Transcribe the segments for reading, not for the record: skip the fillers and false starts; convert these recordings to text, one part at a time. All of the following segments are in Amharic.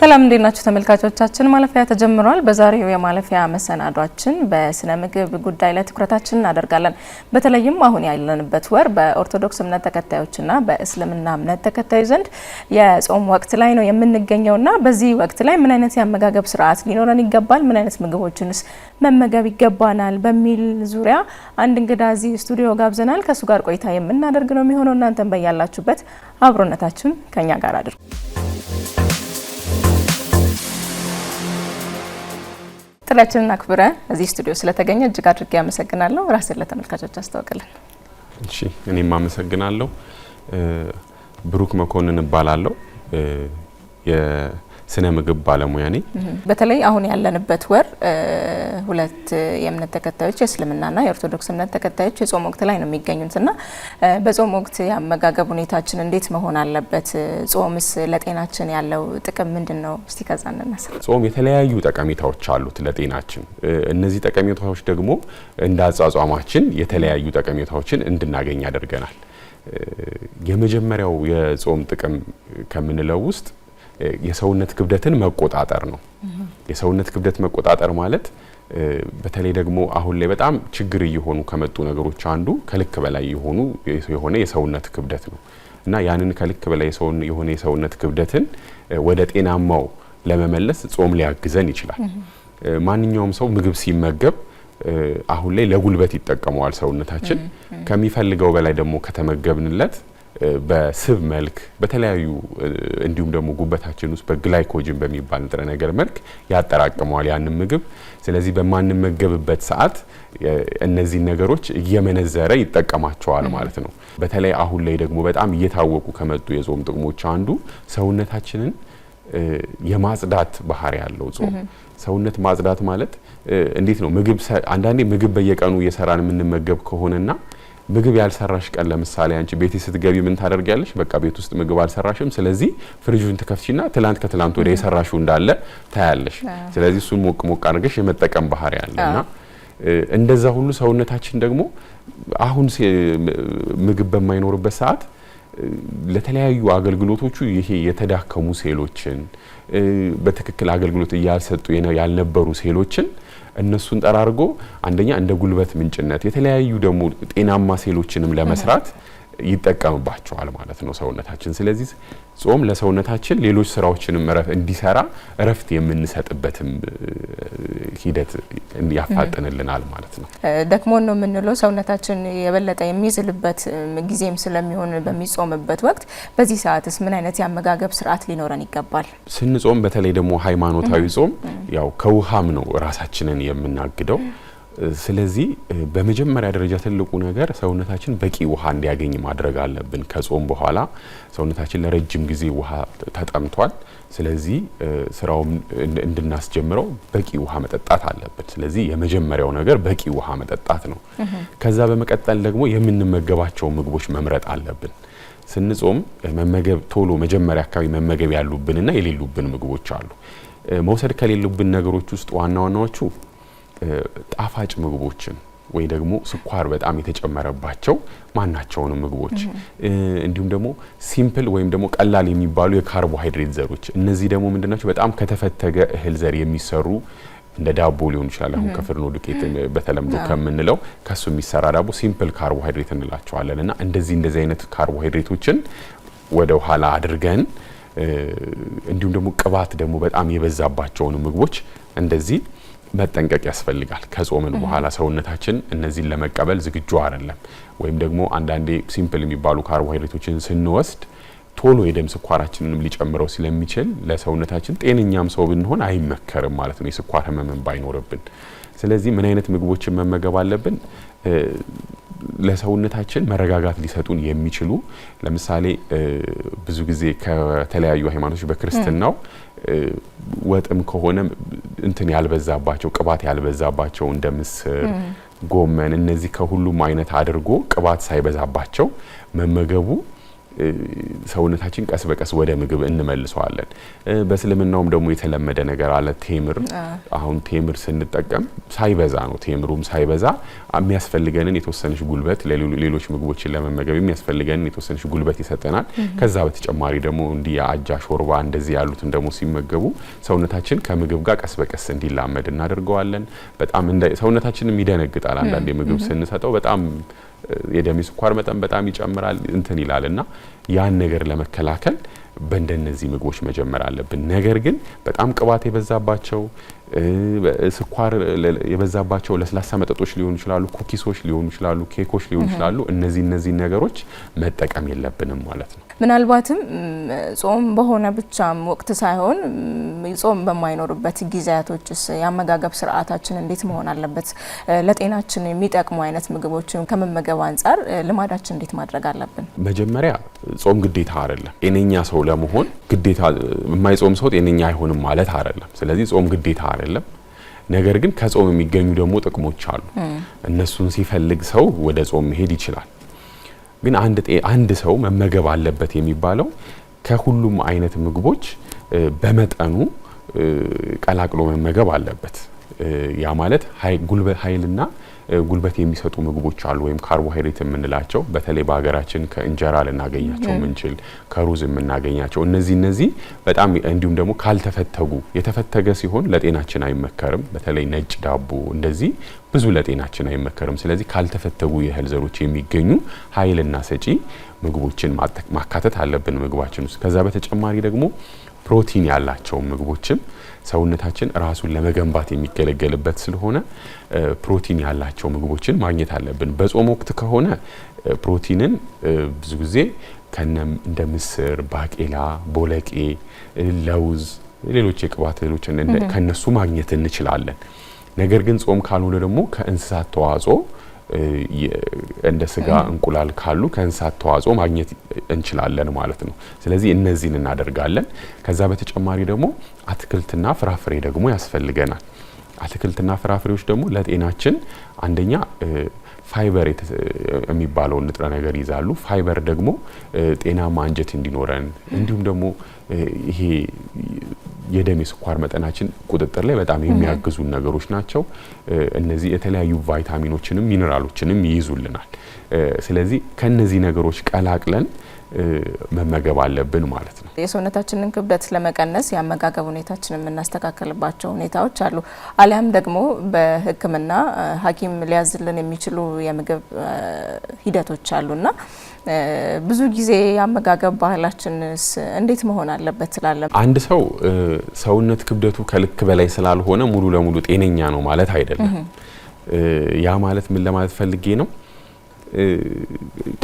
ሰላም እንዴናችሁ ተመልካቾቻችን ማለፊያ ተጀምሯል። በዛሬው የማለፊያ መሰናዷችን በስነ ምግብ ጉዳይ ላይ ትኩረታችንን እናደርጋለን። በተለይም አሁን ያለንበት ወር በኦርቶዶክስ እምነት ተከታዮችና በእስልምና እምነት ተከታዮች ዘንድ የጾም ወቅት ላይ ነው የምንገኘውና በዚህ ወቅት ላይ ምን አይነት የአመጋገብ ስርዓት ሊኖረን ይገባል፣ ምን አይነት ምግቦችንስ መመገብ ይገባናል በሚል ዙሪያ አንድ እንግዳ እዚህ ስቱዲዮ ጋብዘናል። ከሱ ጋር ቆይታ የምናደርግ ነው የሚሆነው። እናንተም በያላችሁበት አብሮነታችሁን ከኛ ጋር አድርጉ። ጥሪያችንን አክብረ እዚህ ስቱዲዮ ስለተገኘ እጅግ አድርጌ አመሰግናለሁ። ራስን ለተመልካቾች አስተዋውቅልን። እሺ፣ እኔም አመሰግናለሁ። ብሩክ መኮንን እባላለሁ። የስነ ምግብ ባለሙያ ነኝ። በተለይ አሁን ያለንበት ወር ሁለት የእምነት ተከታዮች የእስልምናና የኦርቶዶክስ እምነት ተከታዮች የጾም ወቅት ላይ ነው የሚገኙትና በጾም ወቅት የአመጋገብ ሁኔታችን እንዴት መሆን አለበት? ጾምስ ለጤናችን ያለው ጥቅም ምንድነው? እስቲ ከዛ እንነሳ። ጾም የተለያዩ ጠቀሜታዎች አሉት ለጤናችን። እነዚህ ጠቀሜታዎች ደግሞ እንደ አጻጻማችን የተለያዩ ጠቀሜታዎችን እንድናገኝ ያደርገናል። የመጀመሪያው የጾም ጥቅም ከምንለው ውስጥ የሰውነት ክብደትን መቆጣጠር ነው። የሰውነት ክብደት መቆጣጠር ማለት በተለይ ደግሞ አሁን ላይ በጣም ችግር እየሆኑ ከመጡ ነገሮች አንዱ ከልክ በላይ የሆነ የሰውነት ክብደት ነው እና ያንን ከልክ በላይ የሆነ የሰውነት ክብደትን ወደ ጤናማው ለመመለስ ጾም ሊያግዘን ይችላል። ማንኛውም ሰው ምግብ ሲመገብ አሁን ላይ ለጉልበት ይጠቀመዋል ሰውነታችን። ከሚፈልገው በላይ ደግሞ ከተመገብንለት በስብ መልክ በተለያዩ እንዲሁም ደግሞ ጉበታችን ውስጥ በግላይኮጅን በሚባል ንጥረ ነገር መልክ ያጠራቅመዋል ያንን ምግብ። ስለዚህ በማንመገብበት ሰዓት እነዚህ ነገሮች እየመነዘረ ይጠቀማቸዋል ማለት ነው። በተለይ አሁን ላይ ደግሞ በጣም እየታወቁ ከመጡ የጾም ጥቅሞች አንዱ ሰውነታችንን የማጽዳት ባህሪ ያለው ጾም። ሰውነት ማጽዳት ማለት እንዴት ነው? አንዳንዴ ምግብ በየቀኑ እየሰራን የምንመገብ ከሆነና ምግብ ያልሰራሽ ቀን ለምሳሌ አንቺ ቤት ስትገቢ ምን ታደርጊያለሽ? በቃ ቤት ውስጥ ምግብ አልሰራሽም። ስለዚህ ፍሪጁን ትከፍቺና ከትላንት ወደ የሰራሽው እንዳለ ታያለሽ። ስለዚህ እሱን ሞቅ አድርገሽ የመጠቀም ባህሪ ያለና እንደዛ ሁሉ ሰውነታችን ደግሞ አሁን ምግብ በማይኖርበት ሰዓት ለተለያዩ አገልግሎቶቹ ይሄ የተዳከሙ ሴሎችን በትክክል አገልግሎት እያልሰጡ ያልነበሩ ሴሎችን እነሱን ጠራርጎ አንደኛ እንደ ጉልበት ምንጭነት የተለያዩ ደግሞ ጤናማ ሴሎችንም ለመስራት ይጠቀምባቸዋል ማለት ነው ሰውነታችን። ስለዚህ ጾም ለሰውነታችን ሌሎች ስራዎችንም እንዲሰራ እረፍት የምንሰጥበትም ሂደት ያፋጥንልናል ማለት ነው። ደክሞን ነው የምንለው ሰውነታችን የበለጠ የሚዝልበት ጊዜም ስለሚሆን በሚጾምበት ወቅት በዚህ ሰዓትስ ምን አይነት የአመጋገብ ስርዓት ሊኖረን ይገባል? ስንጾም በተለይ ደግሞ ሃይማኖታዊ ጾም ያው ከውሃም ነው ራሳችንን የምናግደው። ስለዚህ በመጀመሪያ ደረጃ ትልቁ ነገር ሰውነታችን በቂ ውሃ እንዲያገኝ ማድረግ አለብን። ከጾም በኋላ ሰውነታችን ለረጅም ጊዜ ውሃ ተጠምቷል። ስለዚህ ስራውን እንድናስጀምረው በቂ ውሃ መጠጣት አለብን። ስለዚህ የመጀመሪያው ነገር በቂ ውሃ መጠጣት ነው። ከዛ በመቀጠል ደግሞ የምንመገባቸው ምግቦች መምረጥ አለብን። ስንጾም ቶሎ መጀመሪያ አካባቢ መመገብ ያሉብንና የሌሉብን ምግቦች አሉ። መውሰድ ከሌሉብን ነገሮች ውስጥ ዋናዎቹ ጣፋጭ ምግቦችን ወይ ደግሞ ስኳር በጣም የተጨመረባቸው ማናቸውንም ምግቦች እንዲሁም ደግሞ ሲምፕል ወይም ደግሞ ቀላል የሚባሉ የካርቦሃይድሬት ዘሮች። እነዚህ ደግሞ ምንድናቸው? በጣም ከተፈተገ እህል ዘር የሚሰሩ እንደ ዳቦ ሊሆን ይችላል። አሁን ከፍርኖ ዱቄት በተለምዶ ከምንለው ከሱ የሚሰራ ዳቦ ሲምፕል ካርቦሃይድሬት እንላቸዋለን እና እንደዚህ አይነት ካርቦሃይድሬቶችን ወደ ኋላ አድርገን እንዲሁም ደግሞ ቅባት ደግሞ በጣም የበዛባቸውን ምግቦች እንደዚህ መጠንቀቅ ያስፈልጋል። ከጾምን በኋላ ሰውነታችን እነዚህን ለመቀበል ዝግጁ አይደለም። ወይም ደግሞ አንዳንዴ ሲምፕል የሚባሉ ካርቦሃይድሬቶችን ስንወስድ ቶሎ የደም ስኳራችንንም ሊጨምረው ስለሚችል ለሰውነታችን ጤነኛም ሰው ብንሆን አይመከርም ማለት ነው፣ የስኳር ህመምን ባይኖርብን። ስለዚህ ምን አይነት ምግቦችን መመገብ አለብን? ለሰውነታችን መረጋጋት ሊሰጡን የሚችሉ ለምሳሌ ብዙ ጊዜ ከተለያዩ ሃይማኖቶች በክርስትናው ወጥም ከሆነ ያልበዛባቸው ቅባት ያልበዛባቸው እንደ ምስር፣ ጎመን እነዚህ ከሁሉም አይነት አድርጎ ቅባት ሳይበዛባቸው መመገቡ ሰውነታችን ቀስ በቀስ ወደ ምግብ እንመልሰዋለን። በእስልምናውም ደግሞ የተለመደ ነገር አለ ቴምር። አሁን ቴምር ስንጠቀም ሳይበዛ ነው፣ ቴምሩም ሳይበዛ የሚያስፈልገንን የተወሰነች ጉልበት ሌሎች ምግቦችን ለመመገብ የሚያስፈልገንን የተወሰነች ጉልበት ይሰጠናል። ከዛ በተጨማሪ ደግሞ እንዲህ አጃ ሾርባ እንደዚህ ያሉትን ደግሞ ሲመገቡ ሰውነታችን ከምግብ ጋር ቀስ በቀስ እንዲላመድ እናደርገዋለን። በጣም ሰውነታችንም ይደነግጣል አንዳንዴ ምግብ ስንሰጠው በጣም የደም ስኳር መጠን በጣም ይጨምራል እንትን ይላልና ያን ነገር ለመከላከል በእንደነዚህ ምግቦች መጀመር አለብን። ነገር ግን በጣም ቅባት የበዛባቸው ስኳር የበዛባቸው ለስላሳ መጠጦች ሊሆኑ ይችላሉ፣ ኩኪሶች ሊሆኑ ይችላሉ፣ ኬኮች ሊሆኑ ይችላሉ። እነዚህ ነገሮች መጠቀም የለብንም ማለት ነው። ምናልባትም ጾም በሆነ ብቻም ወቅት ሳይሆን ጾም በማይኖርበት ጊዜያቶችስ የአመጋገብ ስርዓታችን እንዴት መሆን አለበት? ለጤናችን የሚጠቅሙ አይነት ምግቦችን ከመመገብ አንጻር ልማዳችን እንዴት ማድረግ አለብን? መጀመሪያ ጾም ግዴታ አይደለም። ጤነኛ ሰው ለመሆን ግዴታ የማይጾም ሰው ጤነኛ አይሆንም ማለት አይደለም። ስለዚህ ጾም ግዴታ አይደለም። ነገር ግን ከጾም የሚገኙ ደግሞ ጥቅሞች አሉ። እነሱን ሲፈልግ ሰው ወደ ጾም መሄድ ይችላል። ግን አንድ ሰው መመገብ አለበት የሚባለው ከሁሉም አይነት ምግቦች በመጠኑ ቀላቅሎ መመገብ አለበት። ያ ማለት ኃይልና ጉልበት የሚሰጡ ምግቦች አሉ ወይም ካርቦሃይድሬት የምንላቸው በተለይ በሀገራችን ከእንጀራ ልናገኛቸው የምንችል ከሩዝ የምናገኛቸው እነዚህ በጣም እንዲሁም ደግሞ ካልተፈተጉ የተፈተገ ሲሆን ለጤናችን አይመከርም። በተለይ ነጭ ዳቦ እንደዚህ ብዙ ለጤናችን አይመከርም። ስለዚህ ካልተፈተጉ የእህል ዘሮች የሚገኙ ኃይልና ሰጪ ምግቦችን ማካተት አለብን ምግባችን ውስጥ። ከዛ በተጨማሪ ደግሞ ፕሮቲን ያላቸው ምግቦችም ሰውነታችን ራሱን ለመገንባት የሚገለገልበት ስለሆነ ፕሮቲን ያላቸው ምግቦችን ማግኘት አለብን። በጾም ወቅት ከሆነ ፕሮቲንን ብዙ ጊዜ እንደ ምስር፣ ባቄላ፣ ቦለቄ፣ ለውዝ፣ ሌሎች የቅባት እህሎች ከነሱ ማግኘት እንችላለን። ነገር ግን ጾም ካልሆነ ደግሞ ከእንስሳት ተዋጽኦ እንደ ስጋ፣ እንቁላል ካሉ ከእንስሳት ተዋጽኦ ማግኘት እንችላለን ማለት ነው። ስለዚህ እነዚህን እናደርጋለን። ከዛ በተጨማሪ ደግሞ አትክልትና ፍራፍሬ ደግሞ ያስፈልገናል። አትክልትና ፍራፍሬዎች ደግሞ ለጤናችን አንደኛ ፋይበር የሚባለውን ንጥረ ነገር ይዛሉ። ፋይበር ደግሞ ጤናማ አንጀት እንዲኖረን እንዲሁም ደግሞ ይሄ የደም ስኳር መጠናችን ቁጥጥር ላይ በጣም የሚያግዙ ነገሮች ናቸው። እነዚህ የተለያዩ ቫይታሚኖችንም ሚነራሎችንም ይይዙልናል። ስለዚህ ከነዚህ ነገሮች ቀላቅለን መመገብ አለብን ማለት ነው። የሰውነታችንን ክብደት ለመቀነስ የአመጋገብ ሁኔታችንን የምናስተካክልባቸው ሁኔታዎች አሉ። አሊያም ደግሞ በሕክምና ሐኪም ሊያዝልን የሚችሉ የምግብ ሂደቶች አሉና ብዙ ጊዜ የአመጋገብ ባህላችንስ እንዴት መሆን አለበት ትላለ? አንድ ሰው ሰውነት ክብደቱ ከልክ በላይ ስላልሆነ ሙሉ ለሙሉ ጤነኛ ነው ማለት አይደለም። ያ ማለት ምን ለማለት ፈልጌ ነው?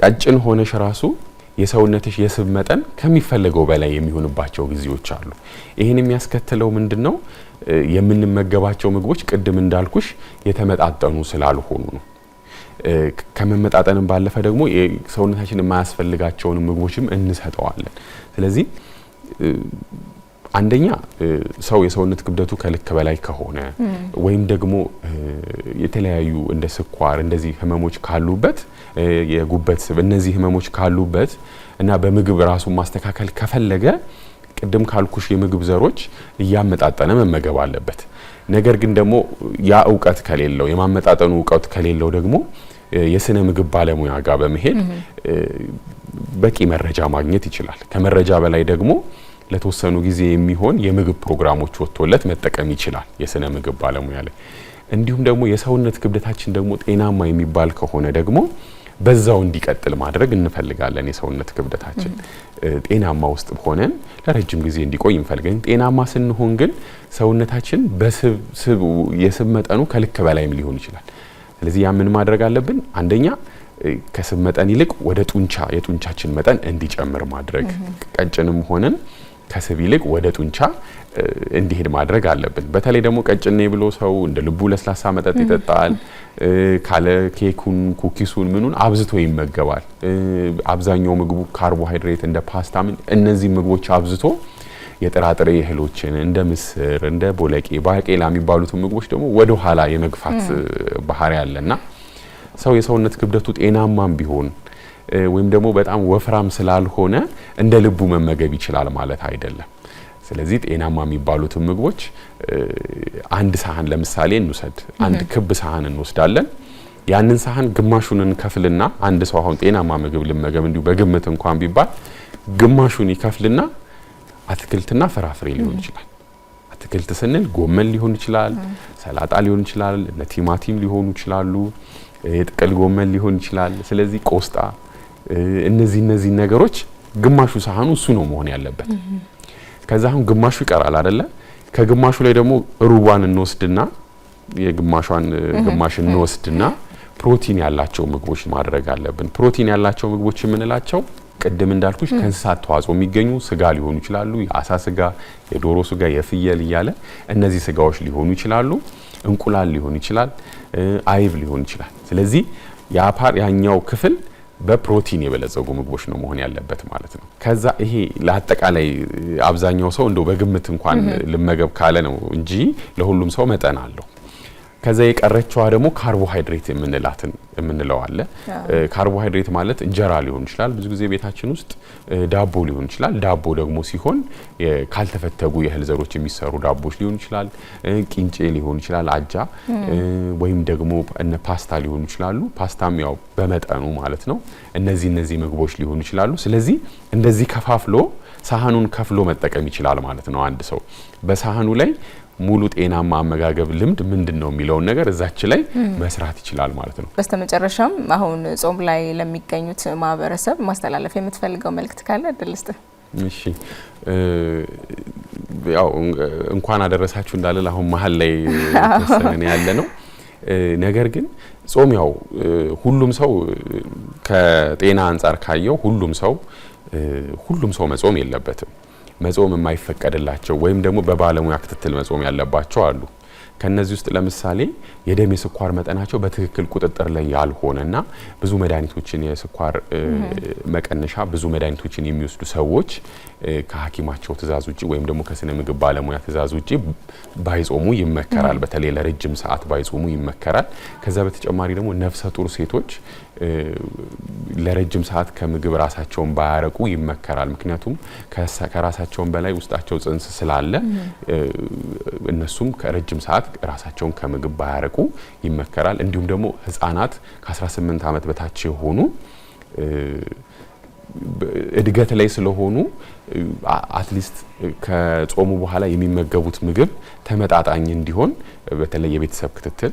ቀጭን ሆነሽ ራሱ የሰውነትሽ የስብ መጠን ከሚፈልገው በላይ የሚሆንባቸው ጊዜዎች አሉ። ይሄን የሚያስከትለው ምንድነው? የምንመገባቸው ምግቦች ቅድም እንዳልኩሽ የተመጣጠኑ ስላልሆኑ ነው። ከመመጣጠንም ባለፈ ደግሞ ሰውነታችን የማያስፈልጋቸውን ምግቦችም እንሰጠዋለን። ስለዚህ አንደኛ ሰው የሰውነት ክብደቱ ከልክ በላይ ከሆነ ወይም ደግሞ የተለያዩ እንደ ስኳር እንደዚህ ህመሞች ካሉበት የጉበት ስብ እነዚህ ህመሞች ካሉበት እና በምግብ ራሱን ማስተካከል ከፈለገ ቅድም ካልኩሽ የምግብ ዘሮች እያመጣጠነ መመገብ አለበት። ነገር ግን ደግሞ ያ ዕውቀት ከሌለው የማመጣጠኑ ዕውቀት ከሌለው ደግሞ የስነ ምግብ ባለሙያ ጋር በመሄድ በቂ መረጃ ማግኘት ይችላል። ከመረጃ በላይ ደግሞ ለተወሰኑ ጊዜ የሚሆን የምግብ ፕሮግራሞች ወጥቶለት መጠቀም ይችላል የስነ ምግብ ባለሙያ ላይ። እንዲሁም ደግሞ የሰውነት ክብደታችን ደግሞ ጤናማ የሚባል ከሆነ ደግሞ በዛው እንዲቀጥል ማድረግ እንፈልጋለን። የሰውነት ክብደታችን ጤናማ ውስጥ ሆነን ለረጅም ጊዜ እንዲቆይ እንፈልጋለን። ጤናማ ስንሆን ግን ሰውነታችን የስብ መጠኑ ከልክ በላይም ሊሆን ይችላል። ስለዚህ ያ ምን ማድረግ አለብን? አንደኛ ከስብ መጠን ይልቅ ወደ የጡንቻችን መጠን እንዲጨምር ማድረግ፣ ቀጭንም ሆነን ከስብ ይልቅ ወደ ጡንቻ እንዲሄድ ማድረግ አለብን። በተለይ ደግሞ ቀጭን ነኝ ብሎ ሰው እንደ ልቡ ለስላሳ መጠጥ ይጠጣል፣ ካለ ኬኩን ኩኪሱን ምኑን አብዝቶ ይመገባል። አብዛኛው ምግቡ ካርቦሃይድሬት እንደ ፓስታ እነዚህ ምግቦች አብዝቶ የጥራጥሬ እህሎችን እንደ ምስር፣ እንደ ቦለቄ፣ ባቄላ የሚባሉትን ምግቦች ደግሞ ወደ ኋላ የመግፋት ባህሪ ያለና ሰው የሰውነት ክብደቱ ጤናማም ቢሆን ወይም ደግሞ በጣም ወፍራም ስላልሆነ እንደ ልቡ መመገብ ይችላል ማለት አይደለም። ስለዚህ ጤናማ የሚባሉትን ምግቦች አንድ ሳህን ለምሳሌ እንውሰድ። አንድ ክብ ሳህን እንወስዳለን። ያንን ሳህን ግማሹን እንከፍልና አንድ ሰው አሁን ጤናማ ምግብ ልመገብ እንዲሁ በግምት እንኳን ቢባል ግማሹን ይከፍልና አትክልትና ፍራፍሬ ሊሆን ይችላል። አትክልት ስንል ጎመን ሊሆን ይችላል፣ ሰላጣ ሊሆን ይችላል፣ ቲማቲም ሊሆኑ ይችላሉ፣ ጥቅል ጎመን ሊሆን ይችላል። ስለዚህ ቆስጣ፣ እነዚህ ነገሮች ግማሹ ሳህኑ እሱ ነው መሆን ያለበት። ከዛ አሁን ግማሹ ይቀራል አይደለ? ከግማሹ ላይ ደግሞ ሩቧን እንወስድና የግማሿን ግማሽ እንወስድና ፕሮቲን ያላቸው ምግቦች ማድረግ አለብን። ፕሮቲን ያላቸው ምግቦች የምንላቸው ቅድም እንዳልኩሽ ከእንስሳት ተዋጽኦ የሚገኙ ስጋ ሊሆኑ ይችላሉ። የአሳ ስጋ፣ የዶሮ ስጋ፣ የፍየል እያለ እነዚህ ስጋዎች ሊሆኑ ይችላሉ። እንቁላል ሊሆን ይችላል፣ አይብ ሊሆን ይችላል። ስለዚህ ያኛው ክፍል በፕሮቲን የበለጸጉ ምግቦች ነው መሆን ያለበት ማለት ነው። ከዛ ይሄ ለአጠቃላይ አብዛኛው ሰው እንደው በግምት እንኳን ልመገብ ካለ ነው እንጂ ለሁሉም ሰው መጠን አለው። ከዛ የቀረችዋ ደግሞ ካርቦሃይድሬት የምንለው አለ። ካርቦሃይድሬት ማለት እንጀራ ሊሆን ይችላል፣ ብዙ ጊዜ ቤታችን ውስጥ ዳቦ ሊሆን ይችላል። ዳቦ ደግሞ ሲሆን ካልተፈተጉ የእህል ዘሮች የሚሰሩ ዳቦች ሊሆን ይችላል፣ ቂንጬ ሊሆን ይችላል፣ አጃ ወይም ደግሞ እነ ፓስታ ሊሆኑ ይችላሉ። ፓስታም ያው በመጠኑ ማለት ነው። እነዚህ ምግቦች ሊሆኑ ይችላሉ። ስለዚህ እንደዚህ ከፋፍሎ ሳህኑን ከፍሎ መጠቀም ይችላል ማለት ነው። አንድ ሰው በሳህኑ ላይ ሙሉ ጤናማ አመጋገብ ልምድ ምንድነው የሚለውን ነገር እዛች ላይ መስራት ይችላል ማለት ነው። በስተመጨረሻም አሁን ጾም ላይ ለሚገኙት ማህበረሰብ ማስተላለፍ የምትፈልገው መልእክት ካለ እድል ስጥ። እሺ፣ ያው እንኳን አደረሳችሁ እንዳለ አሁን መሀል ላይ ተሰነን ያለ ነው። ነገር ግን ጾም ያው ሁሉም ሰው ከጤና አንፃር ካየው ሁሉም ሰው መጾም የለበትም። መጾም የማይፈቀድላቸው ወይም ደግሞ በባለሙያ ክትትል መጾም ያለባቸው አሉ። ከነዚህ ውስጥ ለምሳሌ የደም የስኳር መጠናቸው በትክክል ቁጥጥር ላይ ያልሆነና ብዙ መድኃኒቶችን የስኳር መቀነሻ ብዙ መድኃኒቶችን የሚወስዱ ሰዎች ከሐኪማቸው ትእዛዝ ውጪ ወይም ደግሞ ከስነ ምግብ ባለሙያ ትእዛዝ ውጪ ባይጾሙ ይመከራል። በተለይ ለረጅም ሰዓት ባይጾሙ ይመከራል። ከዛ በተጨማሪ ደግሞ ነፍሰ ጡር ሴቶች ለረጅም ሰዓት ከምግብ ራሳቸውን ባያረቁ ይመከራል። ምክንያቱም ከራሳቸውን በላይ ውስጣቸው ጽንስ ስላለ እነሱም ከረጅም ሰዓት ራሳቸውን ከምግብ ባያረቁ ይመከራል። እንዲሁም ደግሞ ህፃናት ከ18 ዓመት በታች የሆኑ እድገት ላይ ስለሆኑ አትሊስት ከጾሙ በኋላ የሚመገቡት ምግብ ተመጣጣኝ እንዲሆን በተለይ የቤተሰብ ክትትል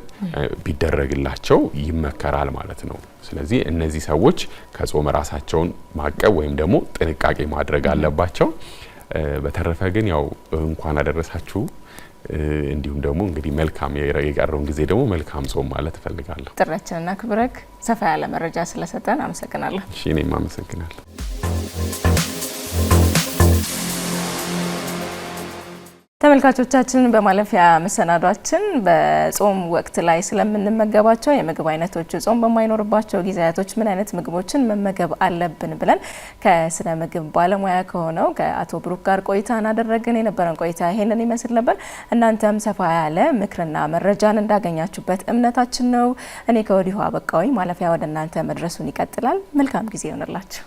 ቢደረግላቸው ይመከራል ማለት ነው። ስለዚህ እነዚህ ሰዎች ከጾም ራሳቸውን ማቀብ ወይም ደግሞ ጥንቃቄ ማድረግ አለባቸው። በተረፈ ግን ያው እንኳን አደረሳችሁ። እንዲሁም ደግሞ እንግዲህ መልካም የቀረውን ጊዜ ደግሞ መልካም ጾም ማለት እፈልጋለሁ። ጥሪያችንና ክብረክ ሰፋ ያለ መረጃ ስለሰጠን አመሰግናለሁ። እሺ፣ እኔም አመሰግናለሁ። ተመልካቾቻችን በማለፊያ መሰናዷችን በጾም ወቅት ላይ ስለምንመገባቸው የምግብ አይነቶች ጾም በማይኖርባቸው ጊዜያቶች ምን አይነት ምግቦችን መመገብ አለብን ብለን ከስነ ምግብ ባለሙያ ከሆነው ከአቶ ብሩክ ጋር ቆይታ እናደረግን። የነበረን ቆይታ ይሄንን ይመስል ነበር። እናንተም ሰፋ ያለ ምክርና መረጃን እንዳገኛችሁበት እምነታችን ነው። እኔ ከወዲሁ አበቃውኝ። ማለፊያ ወደ እናንተ መድረሱን ይቀጥላል። መልካም ጊዜ ይሆንላችሁ።